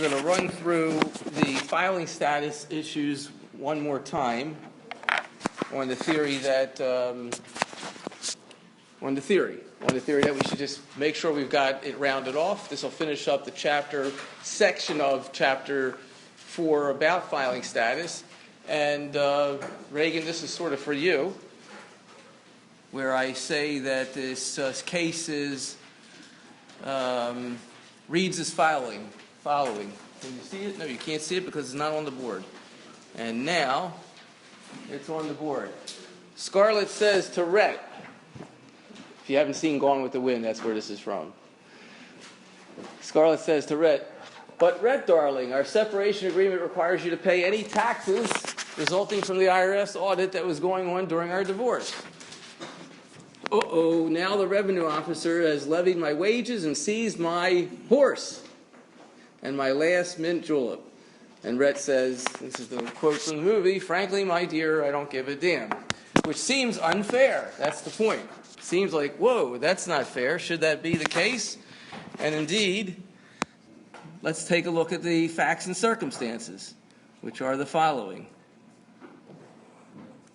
We're going to run through the filing status issues one more time on the theory that we should just make sure we've got it rounded off. This will finish up the section of chapter 4 about filing status. And Reagan, this is sort of for you, where I say that this case is reads as following. Can you see it? No, you can't see it because it's not on the board. And now it's on the board. Scarlett says to Rhett, if you haven't seen Gone with the Wind, that's where this is from. Scarlett says to Rhett, "But Rhett, darling, our separation agreement requires you to pay any taxes resulting from the IRS audit that was going on during our divorce. Uh-oh, now the revenue officer has levied my wages and seized my horse and my last mint julep." And Rhett says, this is the quote from the movie, "Frankly, my dear, I don't give a damn." Which seems unfair. That's the point. Seems like, whoa, that's not fair. Should that be the case? And indeed, let's take a look at the facts and circumstances, which are the following.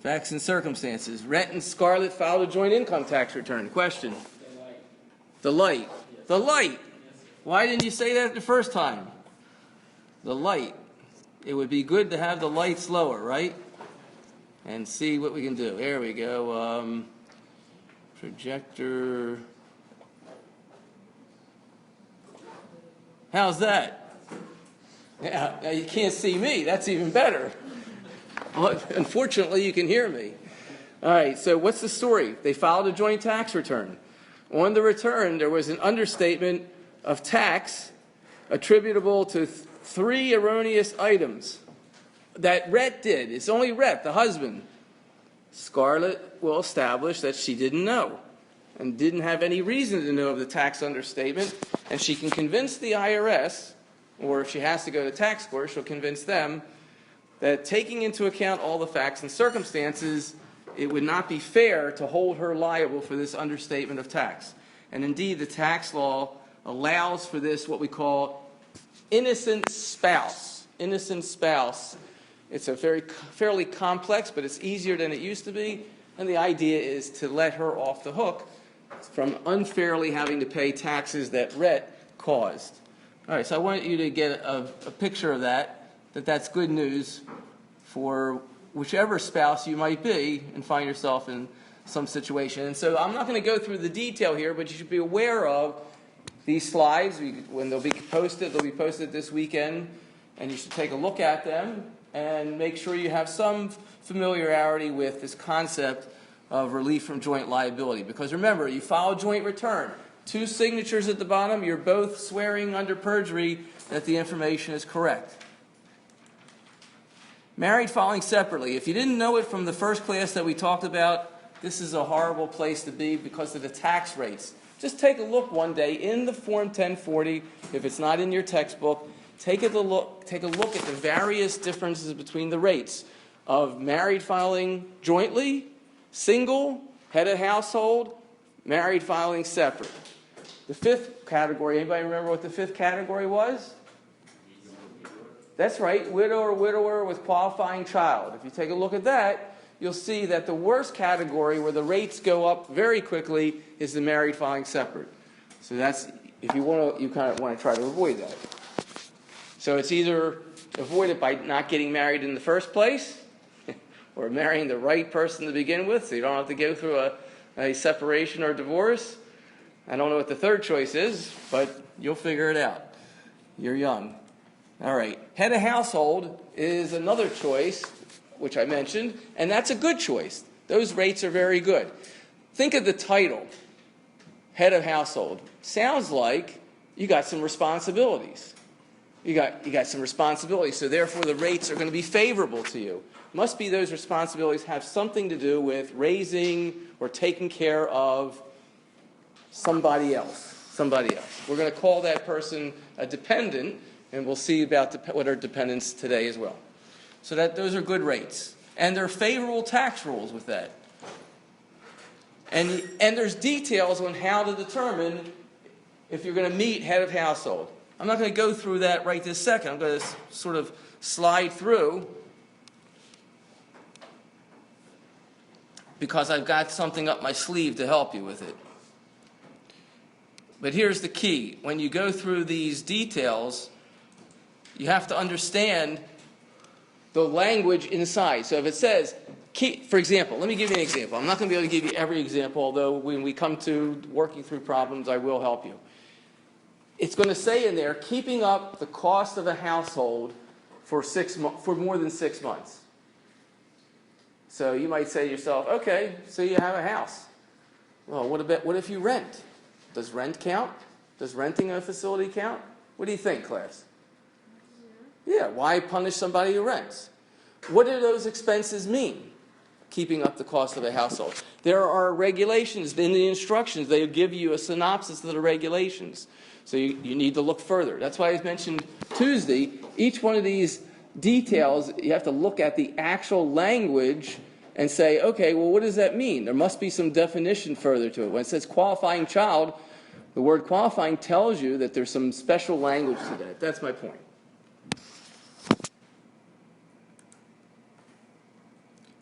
Facts and circumstances. Rhett and Scarlett filed a joint income tax return. Question. The light. The light. Why didn't you say that the first time? The light. It would be good to have the lights lower, right? And see what we can do. There we go. Projector. How's that? Yeah, now you can't see me. That's even better. Unfortunately, you can hear me. All right, so what's the story? They filed a joint tax return. On the return, there was an understatement of tax attributable to three erroneous items that Rhett did. It's only Rhett, the husband. Scarlett will establish that she didn't know and didn't have any reason to know of the tax understatement, and she can convince the IRS, or if she has to go to tax court, she'll convince them that taking into account all the facts and circumstances, it would not be fair to hold her liable for this understatement of tax. And indeed, the tax law allows for this, what we call innocent spouse. Innocent spouse. It's a fairly complex, but it's easier than it used to be. And the idea is to let her off the hook from unfairly having to pay taxes that Rhett caused. All right, so I want you to get a picture of that's good news for whichever spouse you might be and find yourself in some situation. And so I'm not going to go through the detail here, but you should be aware of these slides. When they'll be posted this weekend, and you should take a look at them and make sure you have some familiarity with this concept of relief from joint liability. Because remember, you file a joint return. 2 signatures at the bottom, you're both swearing under perjury that the information is correct. Married filing separately. If you didn't know it from the first class that we talked about, this is a horrible place to be because of the tax rates. Just take a look one day in the Form 1040, if it's not in your textbook. Take a look at the various differences between the rates of married filing jointly, single, head of household, married filing separate. The 5th category, anybody remember what the 5th category was? That's right, widow or widower with qualifying child. If you take a look at that, you'll see that the worst category where the rates go up very quickly is the married filing separate. So that's, if you kind of want to try to avoid that. So it's either avoid it by not getting married in the first place, or marrying the right person to begin with, so you don't have to go through a separation or divorce. I don't know what the third choice is, but you'll figure it out. You're young. All right. Head of household is another choice, which I mentioned, and that's a good choice. Those rates are very good. Think of the title, head of household. Sounds like you got some responsibilities. You got some responsibilities, so therefore the rates are going to be favorable to you. Must be those responsibilities have something to do with raising or taking care of somebody else. We're going to call that person a dependent, and we'll see about what are dependents today as well. So those are good rates. And there are favorable tax rules with that. And there's details on how to determine if you're going to meet head of household. I'm not going to go through that right this second. I'm going to sort of slide through because I've got something up my sleeve to help you with it. But here's the key. When you go through these details, you have to understand the language inside. So if it says, for example, let me give you an example. I'm not going to be able to give you every example, although when we come to working through problems, I will help you. It's going to say in there, keeping up the cost of a household for more than 6 months. So you might say to yourself, okay, so you have a house. Well, what if you rent? Does rent count? Does renting a facility count? What do you think, class? Yeah, why punish somebody who rents? What do those expenses mean? Keeping up the cost of a household. There are regulations in the instructions. They give you a synopsis of the regulations. So you need to look further. That's why I mentioned Tuesday. Each one of these details, you have to look at the actual language and say, okay, well, what does that mean? There must be some definition further to it. When it says qualifying child, the word qualifying tells you that there's some special language to that. That's my point.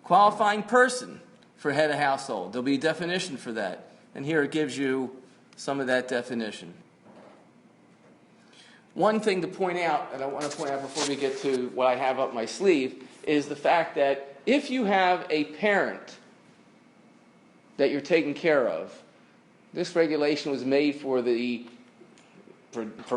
Qualifying person for head of household. There'll be a definition for that. And here it gives you some of that definition. One thing to point out, and I want to point out before we get to what I have up my sleeve, is the fact that if you have a parent that you're taking care of, this regulation was made for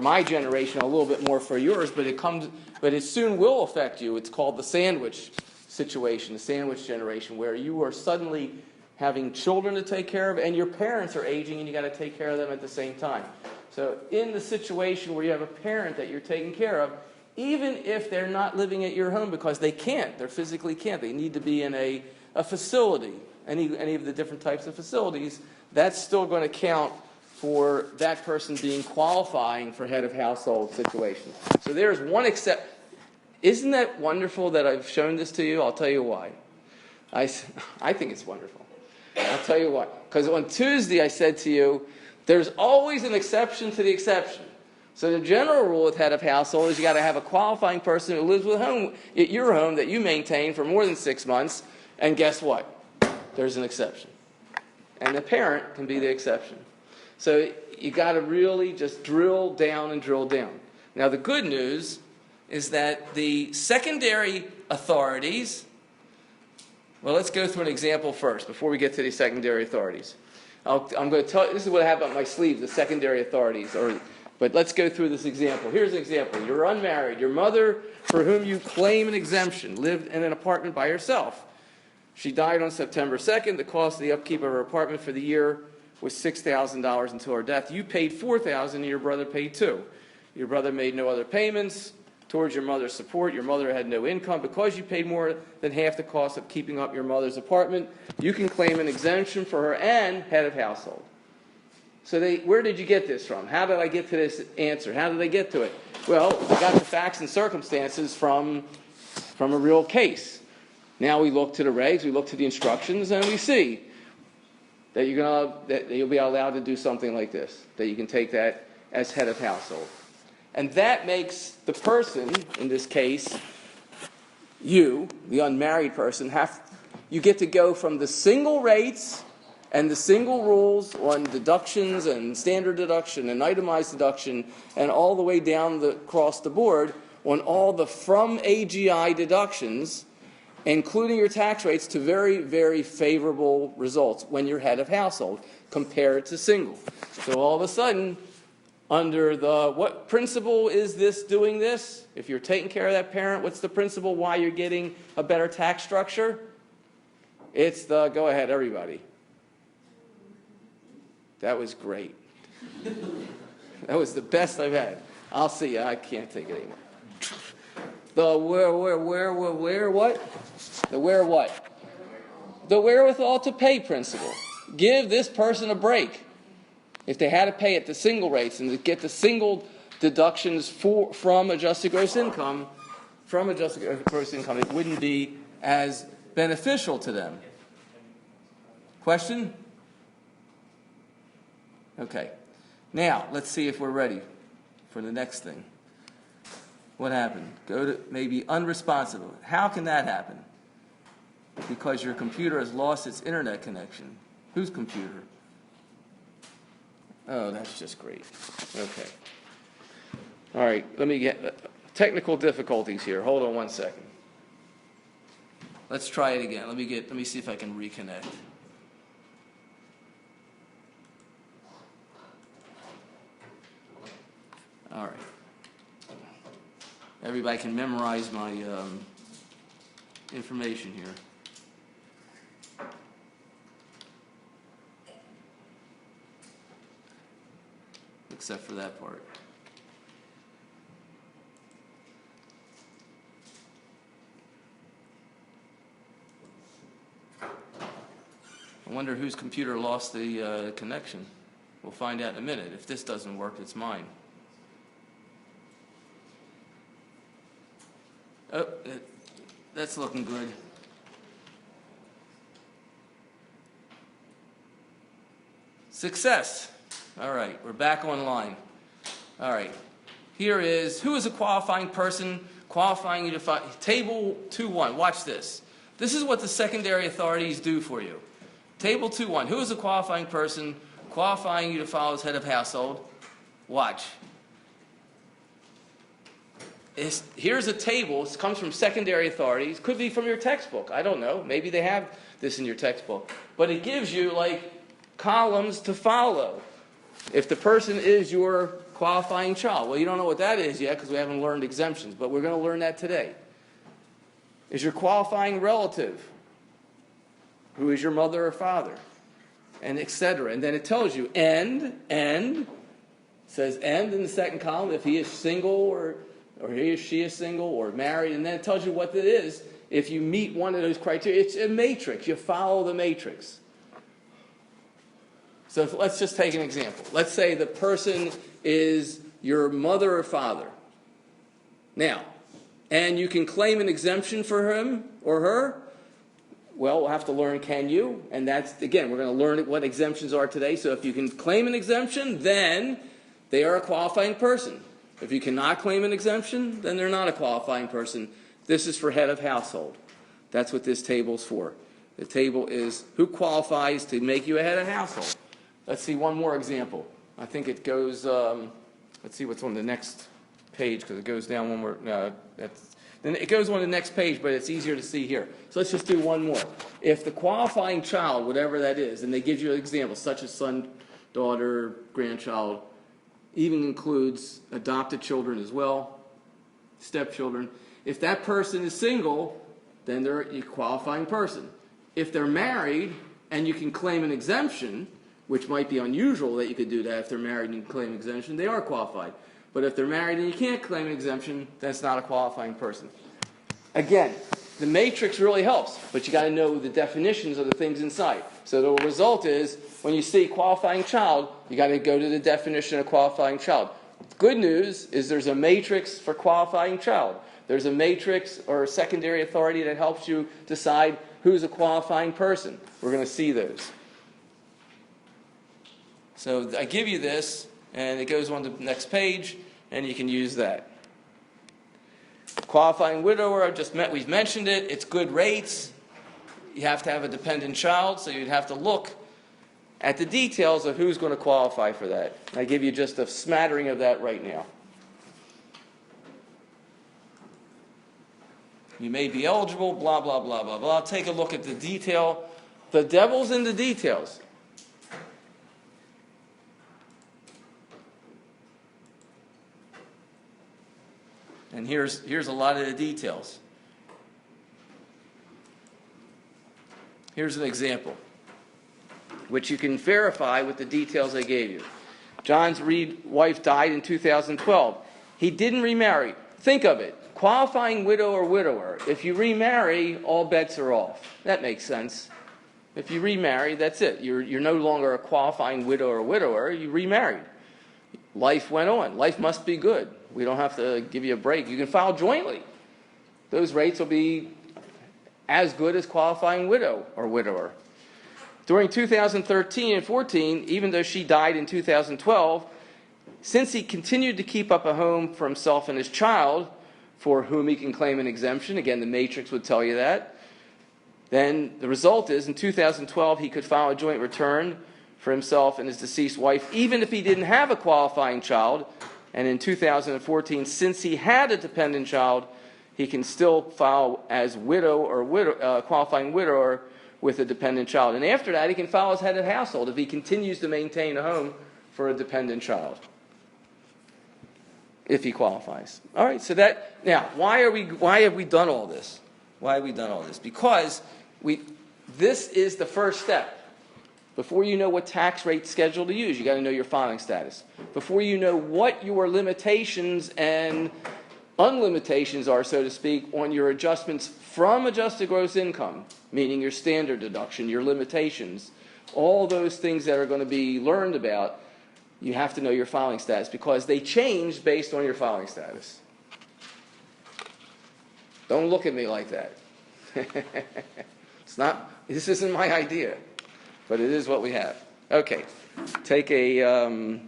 my generation, a little bit more for yours, but it soon will affect you. It's called the sandwich situation, the sandwich generation, where you are suddenly having children to take care of, and your parents are aging, and you got to take care of them at the same time. So in the situation where you have a parent that you're taking care of, even if they're not living at your home because they physically can't, they need to be in a facility, any of the different types of facilities, that's still going to count for that person being qualifying for head of household situation. So there's one except. Isn't that wonderful that I've shown this to you? I'll tell you why. I think it's wonderful. I'll tell you why. Because on Tuesday I said to you, there's always an exception to the exception. So the general rule with head of household is you got to have a qualifying person who lives at your home that you maintain for more than 6 months. And guess what? There's an exception. And the parent can be the exception. So you got to really just drill down and drill down. Now the good news is that the secondary authorities, well, let's go through an example first before we get to the secondary authorities. I'm going to tell you, this is what I have on my sleeve, the secondary authorities. But let's go through this example. Here's an example. You're unmarried. Your mother, for whom you claim an exemption, lived in an apartment by herself. She died on September 2nd. The cost of the upkeep of her apartment for the year was $6,000 until her death. You paid $4,000 and your brother paid $2,000. Your brother made no other payments towards your mother's support. Your mother had no income. Because you paid more than half the cost of keeping up your mother's apartment, you can claim an exemption for her and head of household. So where did you get this from? How did I get to this answer? How did I get to it? Well, I got the facts and circumstances from a real case. Now we look to the regs, we look to the instructions, and we see that you'll be allowed to do something like this, that you can take that as head of household. And that makes the person, in this case, you, the unmarried person, you get to go from the single rates and the single rules on deductions and standard deduction and itemized deduction and all the way down across the board on all the from AGI deductions, including your tax rates, to very, very favorable results when you're head of household compared to single. So all of a sudden, under what principle is this doing this? If you're taking care of that parent, what's the principle why you're getting a better tax structure? It's go ahead, everybody. That was great. That was the best I've had. I'll see you. I can't take it anymore. The where what? The where what? The wherewithal to pay principle. Give this person a break. If they had to pay at the single rates and to get the single deductions from adjusted gross income, it wouldn't be as beneficial to them. Question? Okay. Now, let's see if we're ready for the next thing. What happened? Go to maybe unresponsive. How can that happen? Because your computer has lost its internet connection. Whose computer? Oh, that's just great. Okay. All right, let me get technical difficulties here. Hold on one second. Let's try it again. Let me see if I can reconnect. All right. Everybody can memorize my information here. Except for that part. I wonder whose computer lost the connection. We'll find out in a minute. If this doesn't work, it's mine. Oh, that's looking good. Success. All right, we're back online. All right, here is, who is a qualifying person qualifying you to file? Table 2.1, watch this. This is what the secondary authorities do for you. Table 2.1, who is a qualifying person qualifying you to file as head of household? Watch. Here's a table. It comes from secondary authorities. Could be from your textbook. I don't know. Maybe they have this in your textbook. But it gives you, like, columns to follow. If the person is your qualifying child. Well, you don't know what that is yet because we haven't learned exemptions, but we're going to learn that today. Is your qualifying relative, who is your mother or father, and etc. And then it tells you, says end in the second column if he is single or he or she is single or married, and then it tells you what it is if you meet one of those criteria. It's a matrix. You follow the matrix. So let's just take an example. Let's say the person is your mother or father. Now, and you can claim an exemption for him or her. Well, we'll have to learn, can you? And that's, again, we're going to learn what exemptions are today. So if you can claim an exemption, then they are a qualifying person. If you cannot claim an exemption, then they're not a qualifying person. This is for head of household. That's what this table's for. The table is who qualifies to make you a head of household. Let's see one more example. I think it goes, let's see what's on the next page because it goes down one more. Then it goes on the next page, but it's easier to see here. So let's just do one more. If the qualifying child, whatever that is, and they give you an example, such as son, daughter, grandchild, even includes adopted children as well, stepchildren. If that person is single, then they're a qualifying person. If they're married and you can claim an exemption, which might be unusual that you could do that if they're married and you can claim an exemption, they are qualified. But if they're married and you can't claim an exemption, that's not a qualifying person. Again, the matrix really helps, but you got to know the definitions of the things inside. So the result is, when you see qualifying child, you got to go to the definition of qualifying child. Good news is there's a matrix for qualifying child. There's a matrix or a secondary authority that helps you decide who's a qualifying person. We're going to see those. So I give you this, and it goes on to the next page, and you can use that. Qualifying widower, we've mentioned it. It's good rates. You have to have a dependent child, so you'd have to look at the details of who's going to qualify for that. I give you just a smattering of that right now. You may be eligible, blah, blah, blah, blah, blah. Take a look at the detail. The devil's in the details. And here's a lot of the details. Here's an example, which you can verify with the details I gave you. John's wife died in 2012. He didn't remarry. Think of it. Qualifying widow or widower. If you remarry, all bets are off. That makes sense. If you remarry, that's it. You're no longer a qualifying widow or widower. You remarried. Life went on. Life must be good. We don't have to give you a break. You can file jointly. Those rates will be as good as qualifying widow or widower. During 2013 and 14, even though she died in 2012, Since he continued to keep up a home for himself and his child, for whom he can claim an exemption, again, the matrix would tell you that, then the result is in 2012 he could file a joint return for himself and his deceased wife, even if he didn't have a qualifying child. And in 2014, since he had a dependent child, he can still file as widow or qualifying widower with a dependent child. And after that, he can file as head of household if he continues to maintain a home for a dependent child, if he qualifies. All right, so that, now, why have we done all this? Why have we done all this? Because this is the first step. Before you know what tax rate schedule to use, you got to know your filing status. Before you know what your limitations and unlimitations are, so to speak, on your adjustments from adjusted gross income, meaning your standard deduction, your limitations, all those things that are going to be learned about, you have to know your filing status because they change based on your filing status. Don't look at me like that. This isn't my idea, but it is what we have. Okay, take a